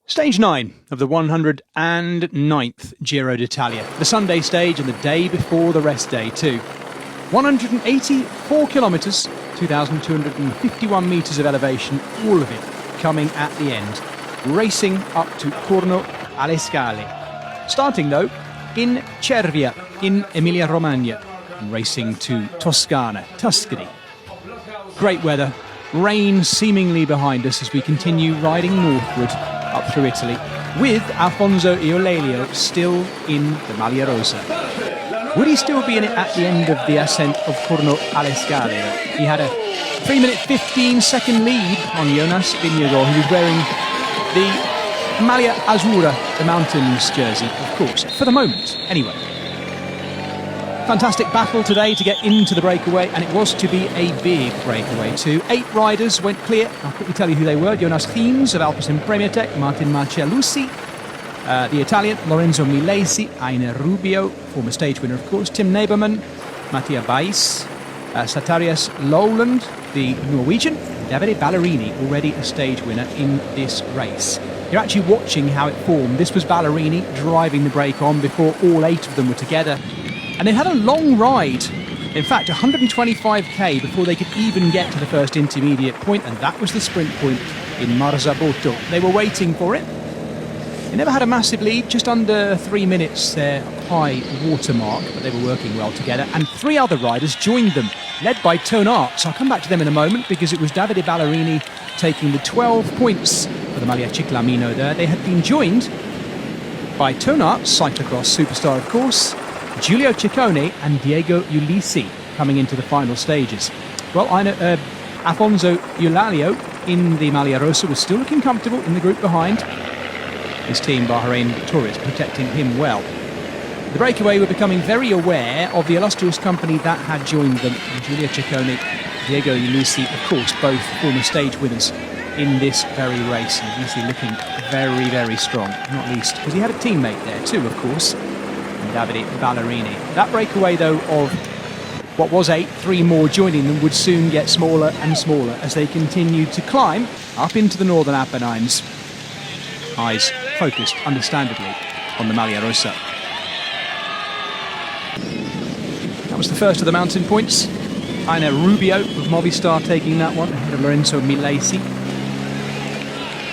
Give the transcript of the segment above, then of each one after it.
Stage 9 of the 109th Giro d'Italia, the Sunday stage and the day before the rest day too. 184 kilometres, 2,251 metres of elevation, all of it coming at the end, racing up to Corno alle Scale. Starting though in Cervia in Emilia-Romagna, and racing to Toscana, Tuscany. Great weather, rain seemingly behind us as we continue riding northward up through Italy, with Alfonso Eulelio still in the Maglia Rosa. Would he still be in it at the end of the ascent of Corno alle Scale? He had a 3-minute 15-second lead on Jonas Vingegaard, who was wearing the Maglia Azzurra, the Mountains jersey, of course, for the moment, anyway. Fantastic battle today to get into the breakaway, and it was to be a big breakaway too. 8 riders went clear. I'll quickly tell you who they were. Jonas Heems of Alpecin Premier Tech, Martin Marcialucci, the Italian, Lorenzo Milesi, Aine Rubio, former stage winner of course, Tim Naberman, Mattia Bais, Satarius Lowland, the Norwegian, Davide Ballerini, already a stage winner in this race. You're actually watching how it formed. This was Ballerini driving the break on before all 8 of them were together. And they had a long ride, in fact 125k before they could even get to the first intermediate point, and that was the sprint point in Marzabotto. They were waiting for it. They never had a massive lead, just under 3 minutes, their high watermark, but they were working well together. And 3 other riders joined them, led by Tone Arts. I'll come back to them in a moment because it was Davide Ballerini taking the 12 points for the Maglia Ciclamino there. They had been joined by Tone Arts, cyclocross superstar of course, Giulio Ciccone and Diego Ulissi coming into the final stages. Well, Alfonso Eulelio in the Maglia Rosa was still looking comfortable in the group behind. His team, Bahrain Tourist, protecting him well. The breakaway were becoming very aware of the illustrious company that had joined them. Giulio Ciccone, Diego Ulissi, of course, both former stage winners in this very race. And Ulissi looking very, very strong, not least because he had a teammate there too, of course. Davide Ballerini. That breakaway though of what was 8, 3 more joining them would soon get smaller and smaller as they continued to climb up into the northern Apennines. Eyes focused understandably on the Maglia Rosa. That was the first of the mountain points. Aine Rubio of Movistar taking that one ahead of Lorenzo Milesi.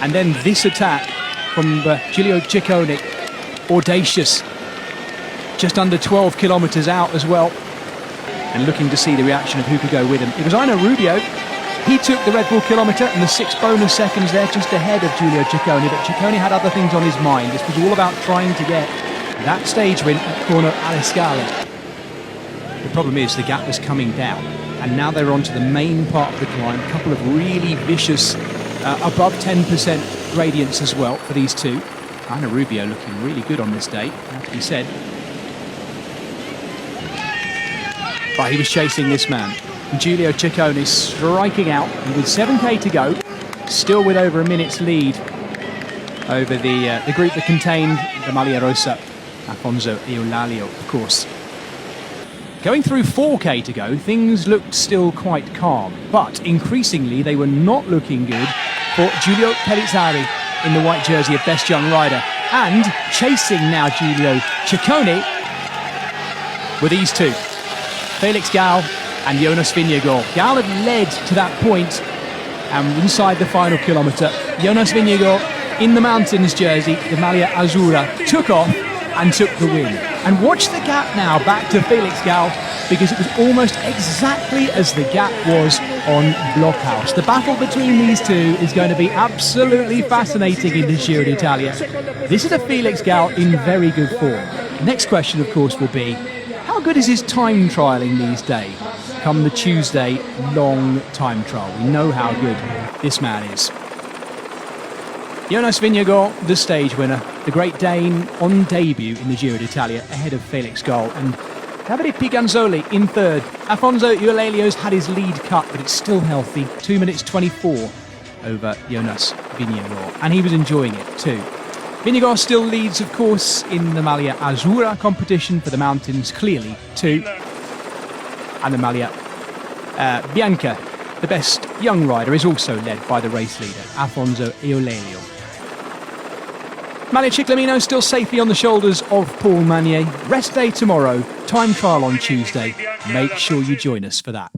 And then this attack from Giulio Ciccone, audacious. Just under 12 kilometres out as well, and looking to see the reaction of who could go with him. It was Aine Rubio. He took the Red Bull kilometre and the 6 bonus seconds there just ahead of Giulio Ciccone, but Ciccone had other things on his mind. This was all about trying to get that stage win at Corno alle Scale. The problem is the gap was coming down, and now they're onto the main part of the climb. A couple of really vicious, above 10% gradients as well for these two. Aine Rubio looking really good on this day, have to be said. But he was chasing this man. Giulio Ciccone striking out, and with 7k to go, still with over a minute's lead over the group that contained the Maglia Rosa, Alfonso Eulelio, of course. Going through 4k to go, things looked still quite calm, but increasingly they were not looking good for Giulio Pellizzari in the white jersey of Best Young Rider, and chasing now Giulio Ciccone were these two, Felix Gall and Jonas Vingegaard. Gall had led to that point, and inside the final kilometre, Jonas Vingegaard in the Mountains jersey, the Maglia Azzurra, took off and took the win. And watch the gap now back to Felix Gall, because it was almost exactly as the gap was on Blockhouse. The battle between these two is going to be absolutely fascinating in the Giro d'Italia. This is a Felix Gall in very good form. Next question, of course, will be, how good is his time trialling these days? Come the Tuesday long time trial. We know how good this man is. Jonas Vingegaard, the stage winner, the Great Dane on debut in the Giro d'Italia ahead of Felix Gall, and Davide Piganzoli in third. Alfonso Eulelio's had his lead cut, but it's still healthy. 2 minutes 24 over Jonas Vingegaard, and he was enjoying it too. Vingegaard still leads, of course, in the Maglia Azzurra competition for the Mountains, clearly, too. And the Maglia Bianca, the Best Young Rider, is also led by the race leader, Alfonso Eulelio. Malia Ciclamino still safely on the shoulders of Paul Manier. Rest day tomorrow, time trial on Tuesday. Make sure you join us for that.